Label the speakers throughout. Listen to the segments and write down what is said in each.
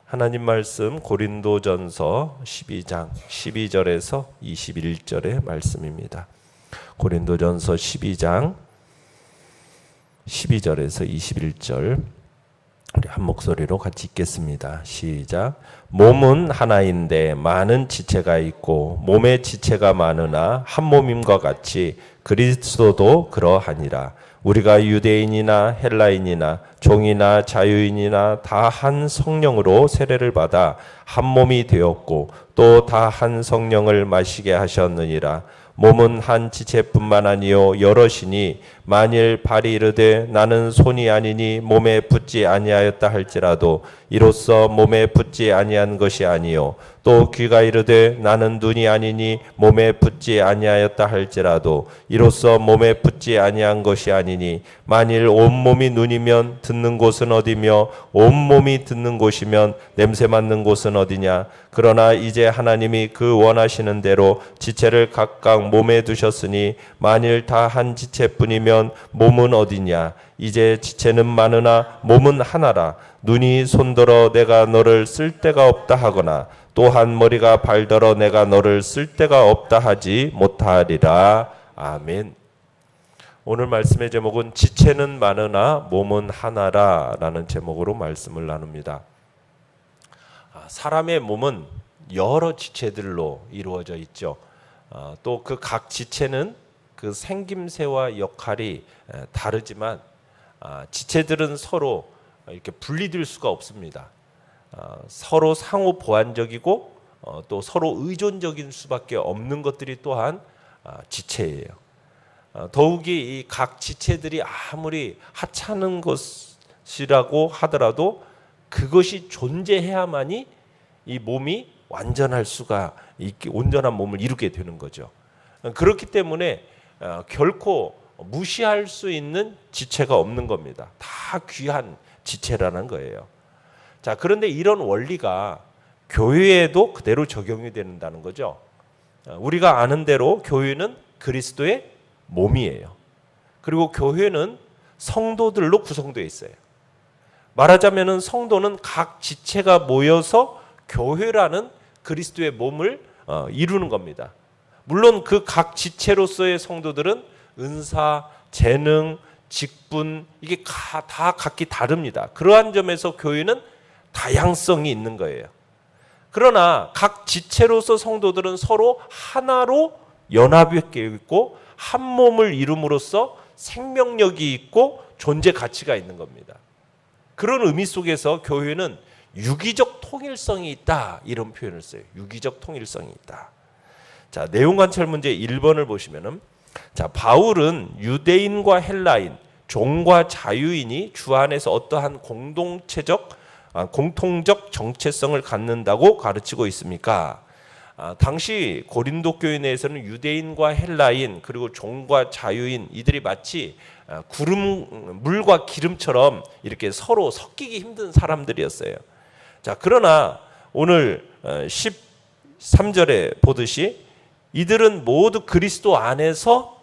Speaker 1: 하나님 말씀 고린도전서 12장 12절에서 21절의 말씀입니다. 고린도전서 12장 12절에서 21절 우리 한 목소리로 같이 읽겠습니다. 시작. 몸은 하나인데 많은 지체가 있고 몸의 지체가 많으나 한 몸임과 같이 그리스도도 그러하니라. 우리가 유대인이나 헬라인이나 종이나 자유인이나 다 한 성령으로 세례를 받아 한 몸이 되었고 또 다 한 성령을 마시게 하셨느니라. 몸은 한 지체뿐만 아니요 여럿이니 만일 발이 이르되 나는 손이 아니니 몸에 붙지 아니하였다 할지라도 이로써 몸에 붙지 아니한 것이 아니요 또 귀가 이르되 나는 눈이 아니니 몸에 붙지 아니하였다 할지라도 이로써 몸에 붙지 아니한 것이 아니니 만일 온몸이 눈이면 듣는 곳은 어디며 온몸이 듣는 곳이면 냄새 맡는 곳은 어디냐. 그러나 이제 하나님이 그 원하시는 대로 지체를 각각 몸에 두셨으니 만일 다 한 지체뿐이면 몸은 어디냐. 이제 지체는 많으나 몸은 하나라. 눈이 손들어 내가 너를 쓸데가 없다 하거나 또한 머리가 발더러 내가 너를 쓸데가 없다 하지 못하리라. 아멘. 오늘 말씀의 제목은 지체는 많으나 몸은 하나라 라는 제목으로 말씀을 나눕니다. 사람의 몸은 여러 지체들로 이루어져 있죠. 또 그 각 지체는 그 생김새와 역할이 다르지만 지체들은 서로 이렇게 분리될 수가 없습니다. 서로 상호 보완적이고 또 서로 의존적인 수밖에 없는 것들이 또한 지체예요. 더욱이 이 각 지체들이 아무리 하찮은 것이라고 하더라도 그것이 존재해야만이 이 몸이 완전할 수가 있게 온전한 몸을 이루게 되는 거죠. 그렇기 때문에 결코 무시할 수 있는 지체가 없는 겁니다. 다 귀한 지체라는 거예요. 자, 그런데 이런 원리가 교회에도 그대로 적용이 된다는 거죠. 우리가 아는 대로 교회는 그리스도의 몸이에요. 그리고 교회는 성도들로 구성되어 있어요. 말하자면은 성도는 각 지체가 모여서 교회라는 그리스도의 몸을 이루는 겁니다. 물론 그 각 지체로서의 성도들은 은사, 재능, 직분 이게 다 각기 다릅니다. 그러한 점에서 교회는 다양성이 있는 거예요. 그러나 각 지체로서 성도들은 서로 하나로 연합이 있고 한 몸을 이룸으로써 생명력이 있고 존재 가치가 있는 겁니다. 그런 의미 속에서 교회는 유기적 통일성이 있다 이런 표현을 써요. 유기적 통일성이 있다. 자, 내용 관찰 문제 1번을 보시면은 자, 바울은 유대인과 헬라인, 종과 자유인이 주 안에서 어떠한 공통적 정체성을 갖는다고 가르치고 있습니까? 당시 고린도 교회 내에서는 유대인과 헬라인 그리고 종과 자유인 이들이 마치 물과 기름처럼 이렇게 서로 섞이기 힘든 사람들이었어요. 자, 그러나 오늘 13절에 보듯이 이들은 모두 그리스도 안에서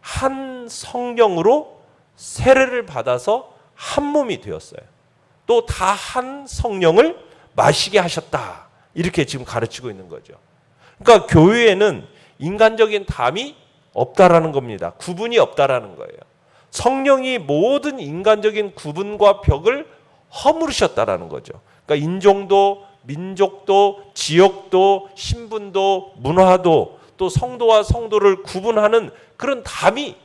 Speaker 1: 한 성령으로 세례를 받아서 한 몸이 되었어요. 또 다 한 성령을 마시게 하셨다. 이렇게 지금 가르치고 있는 거죠. 그러니까 교회에는 인간적인 담이 없다라는 겁니다. 구분이 없다라는 거예요. 성령이 모든 인간적인 구분과 벽을 허물으셨다라는 거죠. 그러니까 인종도, 민족도, 지역도, 신분도, 문화도 또 성도와 성도를 구분하는 그런 담이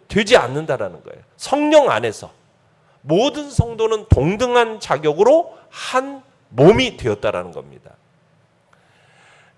Speaker 1: 되지 않는다라는 거예요. 성령 안에서 모든 성도는 동등한 자격으로 한 몸이 되었다라는 겁니다.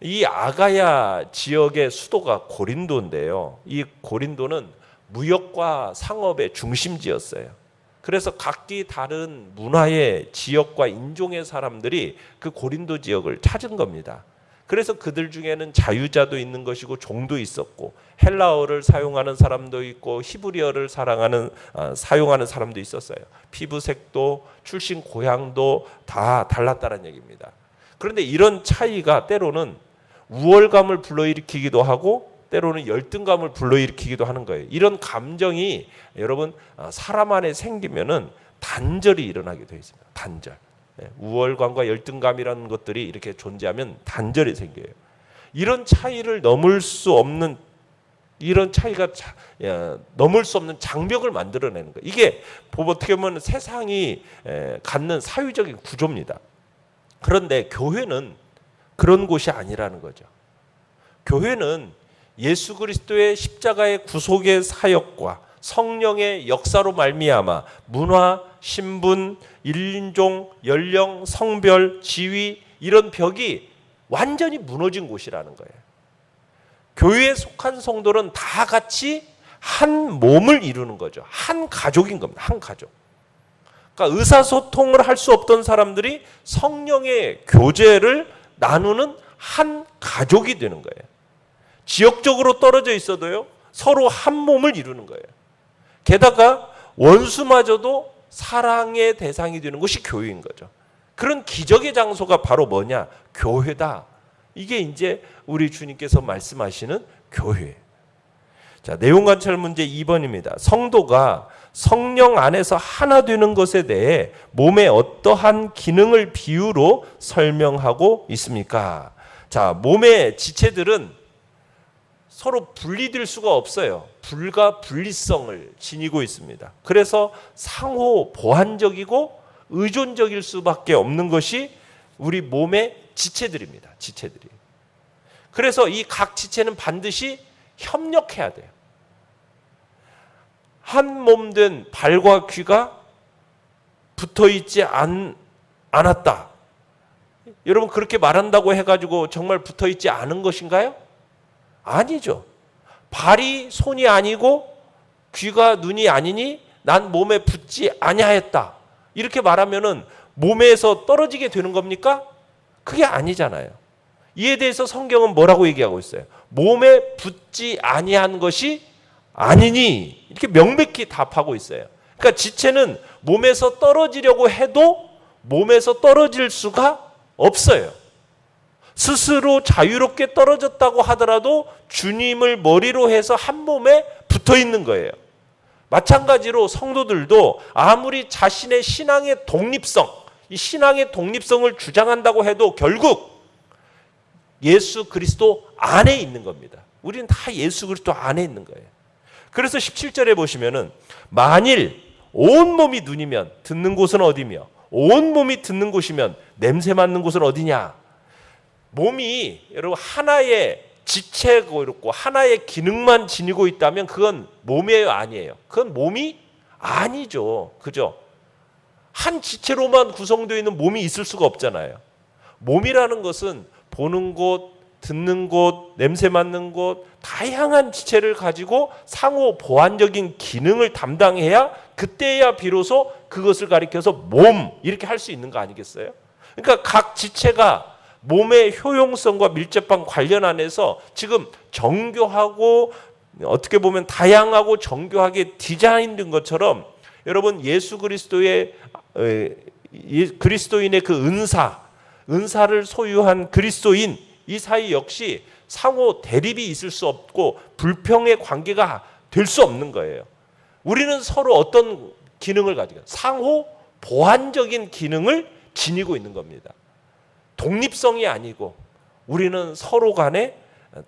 Speaker 1: 이 아가야 지역의 수도가 고린도인데요. 이 고린도는 무역과 상업의 중심지였어요. 그래서 각기 다른 문화의 지역과 인종의 사람들이 그 고린도 지역을 찾은 겁니다. 그래서 그들 중에는 자유자도 있는 것이고 종도 있었고 헬라어를 사용하는 사람도 있고 히브리어를 사용하는 사람도 있었어요. 피부색도 출신 고향도 다 달랐다는 얘기입니다. 그런데 이런 차이가 때로는 우월감을 불러일으키기도 하고 때로는 열등감을 불러일으키기도 하는 거예요. 이런 감정이 여러분 사람 안에 생기면은 단절이 일어나게 되어 있습니다. 단절. 우월감과 열등감이라는 것들이 이렇게 존재하면 단절이 생겨요. 이런 차이를 넘을 수 없는, 이런 차이가 넘을 수 없는 장벽을 만들어내는 거예요. 이게 어떻게 보면 세상이 갖는 사회적인 구조입니다. 그런데 교회는 그런 곳이 아니라는 거죠. 교회는 예수 그리스도의 십자가의 구속의 사역과 성령의 역사로 말미암아 문화, 신분, 인종, 연령, 성별, 지위 이런 벽이 완전히 무너진 곳이라는 거예요. 교회에 속한 성도는 다 같이 한 몸을 이루는 거죠. 한 가족인 겁니다. 한 가족. 그러니까 의사소통을 할 수 없던 사람들이 성령의 교제를 나누는 한 가족이 되는 거예요. 지역적으로 떨어져 있어도요, 서로 한 몸을 이루는 거예요. 게다가 원수마저도 사랑의 대상이 되는 것이 교회인 거죠. 그런 기적의 장소가 바로 뭐냐? 교회다. 이게 이제 우리 주님께서 말씀하시는 교회. 자, 내용 관찰 문제 2번입니다. 성도가 성령 안에서 하나 되는 것에 대해 몸의 어떠한 기능을 비유로 설명하고 있습니까? 자, 몸의 지체들은 서로 분리될 수가 없어요. 불가 분리성을 지니고 있습니다. 그래서 상호 보완적이고 의존적일 수밖에 없는 것이 우리 몸의 지체들입니다. 지체들이. 그래서 이 각 지체는 반드시 협력해야 돼요. 한 몸 된 발과 귀가 붙어 있지 않았다. 여러분, 그렇게 말한다고 해가지고 정말 붙어 있지 않은 것인가요? 아니죠. 발이 손이 아니고 귀가 눈이 아니니 난 몸에 붙지 아니하였다. 이렇게 말하면은 몸에서 떨어지게 되는 겁니까? 그게 아니잖아요. 이에 대해서 성경은 뭐라고 얘기하고 있어요? 몸에 붙지 아니한 것이 아니니, 이렇게 명백히 답하고 있어요. 그러니까 지체는 몸에서 떨어지려고 해도 몸에서 떨어질 수가 없어요. 스스로 자유롭게 떨어졌다고 하더라도 주님을 머리로 해서 한 몸에 붙어 있는 거예요. 마찬가지로 성도들도 아무리 자신의 신앙의 독립성, 이 신앙의 독립성을 주장한다고 해도 결국 예수 그리스도 안에 있는 겁니다. 우리는 다 예수 그리스도 안에 있는 거예요. 그래서 17절에 보시면은 만일 온 몸이 눈이면 듣는 곳은 어디며 온 몸이 듣는 곳이면 냄새 맡는 곳은 어디냐? 몸이 여러분 하나의 지체고 있고 하나의 기능만 지니고 있다면 그건 몸이에요, 아니에요? 그건 몸이 아니죠. 그죠? 한 지체로만 구성되어 있는 몸이 있을 수가 없잖아요. 몸이라는 것은 보는 곳, 듣는 곳, 냄새 맡는 곳, 다양한 지체를 가지고 상호 보완적인 기능을 담당해야 그때야 비로소 그것을 가리켜서 몸 이렇게 할 수 있는 거 아니겠어요? 그러니까 각 지체가 몸의 효용성과 밀접한 관련 안에서 지금 정교하고 어떻게 보면 다양하고 정교하게 디자인된 것처럼 여러분 예수 그리스도의 그리스도인의 그 은사를 소유한 그리스도인 이 사이 역시 상호 대립이 있을 수 없고 불평의 관계가 될 수 없는 거예요. 우리는 서로 어떤 기능을 가지고 상호 보완적인 기능을 지니고 있는 겁니다. 독립성이 아니고 우리는 서로 간에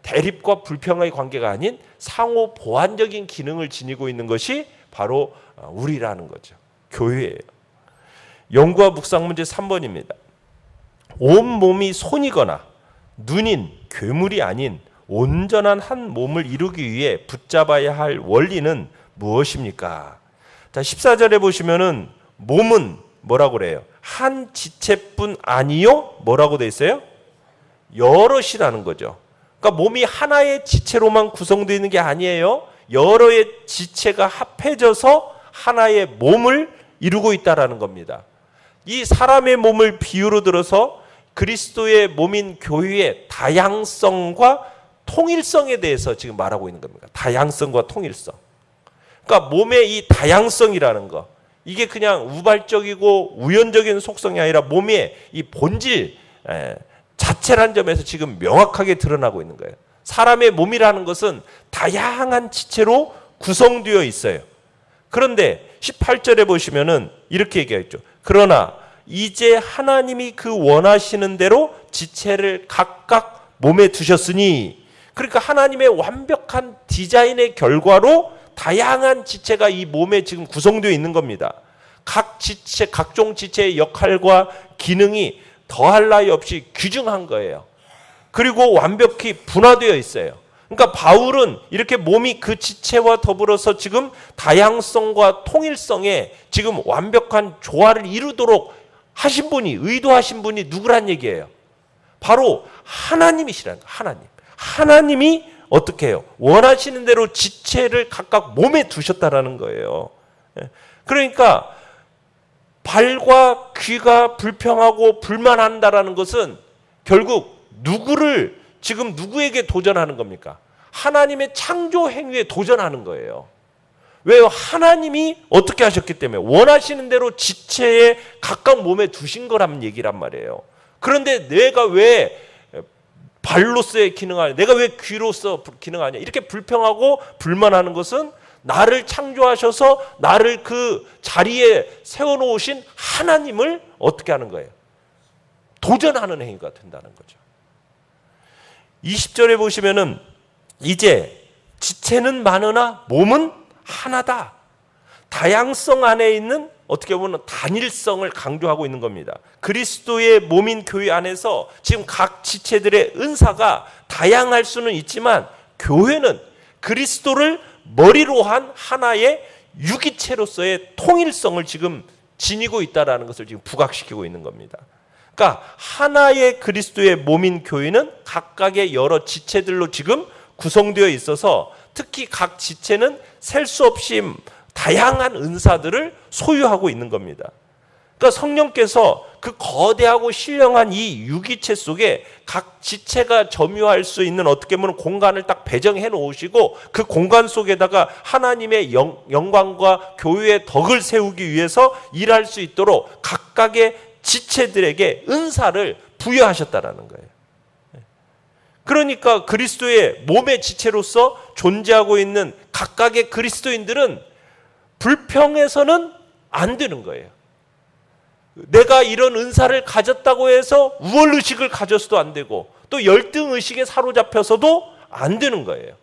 Speaker 1: 대립과 불평의 관계가 아닌 상호 보완적인 기능을 지니고 있는 것이 바로 우리라는 거죠. 교회예요. 연구와 묵상 문제 3번입니다. 온 몸이 손이거나 눈인 괴물이 아닌 온전한 한 몸을 이루기 위해 붙잡아야 할 원리는 무엇입니까? 자, 14절에 보시면은 몸은 뭐라고 그래요? 한 지체뿐 아니요? 뭐라고 돼 있어요? 여럿이라는 거죠. 그러니까 몸이 하나의 지체로만 구성되어 있는 게 아니에요. 여러의 지체가 합해져서 하나의 몸을 이루고 있다라는 겁니다. 이 사람의 몸을 비유로 들어서 그리스도의 몸인 교회의 다양성과 통일성에 대해서 지금 말하고 있는 겁니다. 다양성과 통일성. 그러니까 몸의 이 다양성이라는 거, 이게 그냥 우발적이고 우연적인 속성이 아니라 몸의 이 본질 자체라는 점에서 지금 명확하게 드러나고 있는 거예요. 사람의 몸이라는 것은 다양한 지체로 구성되어 있어요. 그런데 18절에 보시면은 이렇게 얘기했죠. 그러나 이제 하나님이 그 원하시는 대로 지체를 각각 몸에 두셨으니, 그러니까 하나님의 완벽한 디자인의 결과로 다양한 지체가 이 몸에 지금 구성되어 있는 겁니다. 각 지체, 각종 지체의 역할과 기능이 더할 나위 없이 규정한 거예요. 그리고 완벽히 분화되어 있어요. 그러니까 바울은 이렇게 몸이 그 지체와 더불어서 지금 다양성과 통일성에 지금 완벽한 조화를 이루도록 하신 분이, 의도하신 분이 누구란 얘기예요? 바로 하나님이시라는 거예요. 하나님. 하나님이 어떻게 해요? 원하시는 대로 지체를 각각 몸에 두셨다라는 거예요. 그러니까 발과 귀가 불평하고 불만한다라는 것은 결국 누구를 지금 누구에게 도전하는 겁니까? 하나님의 창조 행위에 도전하는 거예요. 왜요? 하나님이 어떻게 하셨기 때문에 원하시는 대로 지체에 각각 몸에 두신 거란 얘기란 말이에요. 그런데 내가 왜 발로서의 기능하냐, 내가 왜 귀로서 기능하냐, 이렇게 불평하고 불만하는 것은 나를 창조하셔서 나를 그 자리에 세워놓으신 하나님을 어떻게 하는 거예요? 도전하는 행위가 된다는 거죠. 20절에 보시면은 이제 지체는 많으나 몸은 하나다. 다양성 안에 있는 어떻게 보면 단일성을 강조하고 있는 겁니다. 그리스도의 몸인 교회 안에서 지금 각 지체들의 은사가 다양할 수는 있지만 교회는 그리스도를 머리로 한 하나의 유기체로서의 통일성을 지금 지니고 있다는 것을 지금 부각시키고 있는 겁니다. 그러니까 하나의 그리스도의 몸인 교회는 각각의 여러 지체들로 지금 구성되어 있어서 특히 각 지체는 셀 수 없이 다양한 은사들을 소유하고 있는 겁니다. 그러니까 성령께서 그 거대하고 신령한 이 유기체 속에 각 지체가 점유할 수 있는 어떻게 보면 공간을 딱 배정해 놓으시고 그 공간 속에다가 하나님의 영광과 교회의 덕을 세우기 위해서 일할 수 있도록 각각의 지체들에게 은사를 부여하셨다라는 거예요. 그러니까 그리스도의 몸의 지체로서 존재하고 있는 각각의 그리스도인들은 불평해서는 안 되는 거예요. 내가 이런 은사를 가졌다고 해서 우월의식을 가져서도 안 되고 또 열등의식에 사로잡혀서도 안 되는 거예요.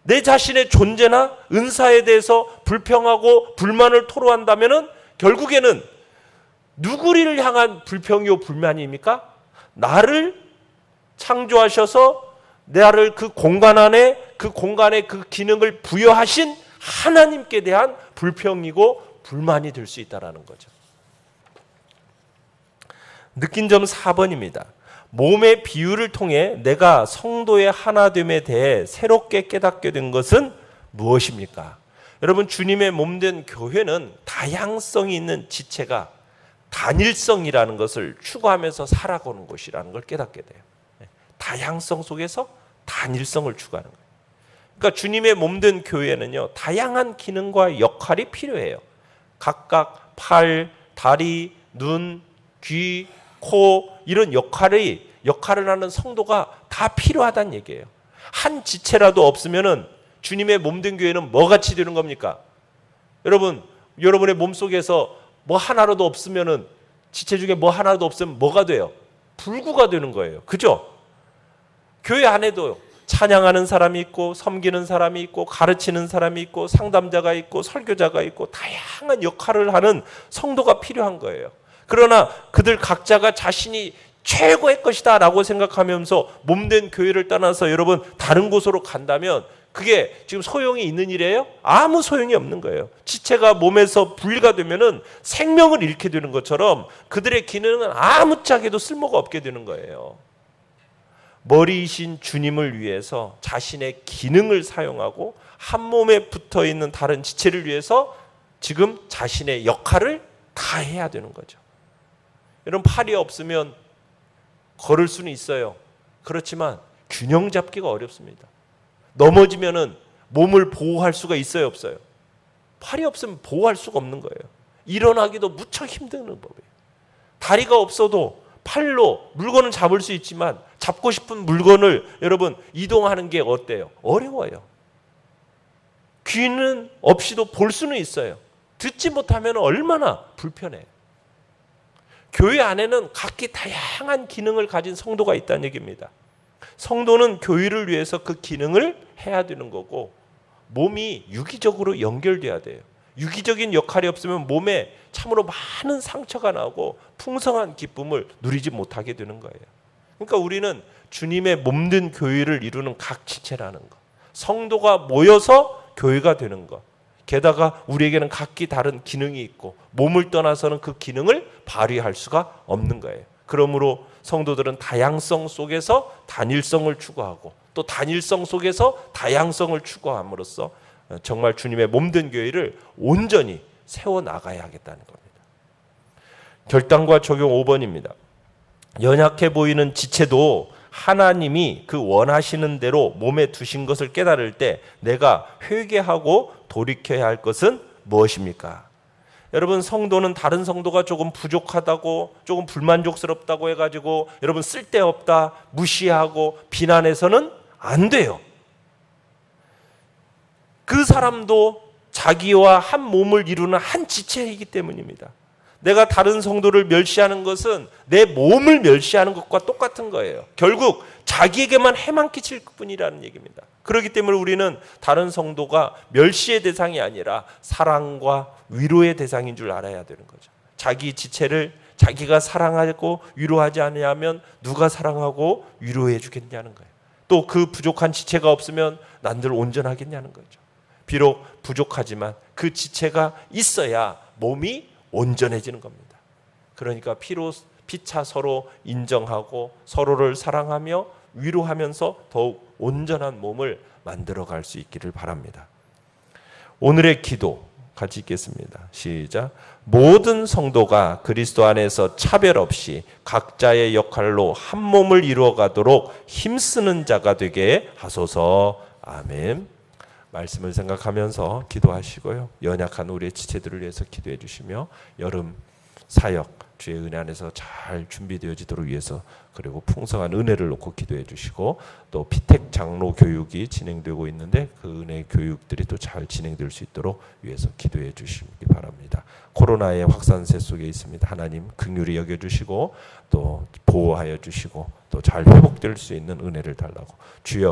Speaker 1: 내 자신의 존재나 은사에 대해서 불평하고 불만을 토로한다면 결국에는 누구를 향한 불평이요 불만입니까? 나를 창조하셔서 나를 그 공간 안에 그 공간의 그 기능을 부여하신 하나님께 대한 불평이고 불만이 될 수 있다는 거죠. 느낀 점 4번입니다. 몸의 비유를 통해 내가 성도의 하나됨에 대해 새롭게 깨닫게 된 것은 무엇입니까? 여러분, 주님의 몸된 교회는 다양성이 있는 지체가 단일성이라는 것을 추구하면서 살아가는 곳이라는 걸 깨닫게 돼요. 다양성 속에서 단일성을 추구하는 거예요. 그러니까 주님의 몸된 교회는요, 다양한 기능과 역할이 필요해요. 각각 팔, 다리, 눈, 귀, 코 이런 역할을 하는 성도가 다 필요하다는 얘기예요. 한 지체라도 없으면은 주님의 몸된 교회는 뭐 같이 되는 겁니까? 여러분, 여러분의 몸속에서 뭐 하나라도 없으면은 지체 중에 뭐 하나도 없으면 뭐가 돼요? 불구가 되는 거예요. 그죠? 교회 안에도 찬양하는 사람이 있고 섬기는 사람이 있고 가르치는 사람이 있고 상담자가 있고 설교자가 있고 다양한 역할을 하는 성도가 필요한 거예요. 그러나 그들 각자가 자신이 최고의 것이다 라고 생각하면서 몸된 교회를 떠나서 여러분 다른 곳으로 간다면 그게 지금 소용이 있는 일이에요? 아무 소용이 없는 거예요. 지체가 몸에서 분리가 되면은 생명을 잃게 되는 것처럼 그들의 기능은 아무짝에도 쓸모가 없게 되는 거예요. 머리이신 주님을 위해서 자신의 기능을 사용하고 한 몸에 붙어 있는 다른 지체를 위해서 지금 자신의 역할을 다 해야 되는 거죠. 여러분, 팔이 없으면 걸을 수는 있어요. 그렇지만 균형 잡기가 어렵습니다. 넘어지면은 몸을 보호할 수가 있어요, 없어요? 팔이 없으면 보호할 수가 없는 거예요. 일어나기도 무척 힘든 법이에요. 다리가 없어도 팔로 물건을 잡을 수 있지만 잡고 싶은 물건을 여러분 이동하는 게 어때요? 어려워요. 귀는 없이도 볼 수는 있어요. 듣지 못하면 얼마나 불편해요. 교회 안에는 각기 다양한 기능을 가진 성도가 있다는 얘기입니다. 성도는 교회를 위해서 그 기능을 해야 되는 거고, 몸이 유기적으로 연결돼야 돼요. 유기적인 역할이 없으면 몸에 참으로 많은 상처가 나고 풍성한 기쁨을 누리지 못하게 되는 거예요. 그러니까 우리는 주님의 몸된 교회를 이루는 각 지체라는 거, 성도가 모여서 교회가 되는 것, 게다가 우리에게는 각기 다른 기능이 있고 몸을 떠나서는 그 기능을 발휘할 수가 없는 거예요. 그러므로 성도들은 다양성 속에서 단일성을 추구하고 또 단일성 속에서 다양성을 추구함으로써 정말 주님의 몸된 교회를 온전히 세워나가야 하겠다는 겁니다. 결단과 적용 5번입니다. 연약해 보이는 지체도 하나님이 그 원하시는 대로 몸에 두신 것을 깨달을 때 내가 회개하고 돌이켜야 할 것은 무엇입니까? 여러분, 성도는 다른 성도가 조금 부족하다고, 조금 불만족스럽다고 해가지고 여러분 쓸데없다, 무시하고 비난해서는 안 돼요. 그 사람도 자기와 한 몸을 이루는 한 지체이기 때문입니다. 내가 다른 성도를 멸시하는 것은 내 몸을 멸시하는 것과 똑같은 거예요. 결국 자기에게만 해만 끼칠 뿐이라는 얘기입니다. 그렇기 때문에 우리는 다른 성도가 멸시의 대상이 아니라 사랑과 위로의 대상인 줄 알아야 되는 거죠. 자기 지체를 자기가 사랑하고 위로하지 않으면 누가 사랑하고 위로해 주겠냐는 거예요. 또 그 부족한 지체가 없으면 난들 온전하겠냐는 거죠. 비록 부족하지만 그 지체가 있어야 몸이 온전해지는 겁니다. 그러니까 피차 서로 인정하고 서로를 사랑하며 위로하면서 더욱 온전한 몸을 만들어갈 수 있기를 바랍니다. 오늘의 기도 같이 읽겠습니다. 시작. 모든 성도가 그리스도 안에서 차별 없이 각자의 역할로 한 몸을 이루어가도록 힘쓰는 자가 되게 하소서. 아멘. 말씀을 생각하면서 기도하시고요. 연약한 우리의 지체들을 위해서 기도해 주시며 여름 사역 주의 은혜 안에서 잘 준비되어지도록 위해서 그리고 풍성한 은혜를 놓고 기도해 주시고 또 피택 장로 교육이 진행되고 있는데 그 은혜 교육들이 또 잘 진행될 수 있도록 위해서 기도해 주시기 바랍니다. 코로나의 확산세 속에 있습니다. 하나님 긍휼히 여겨주시고 또 보호하여 주시고 또 잘 회복될 수 있는 은혜를 달라고 주여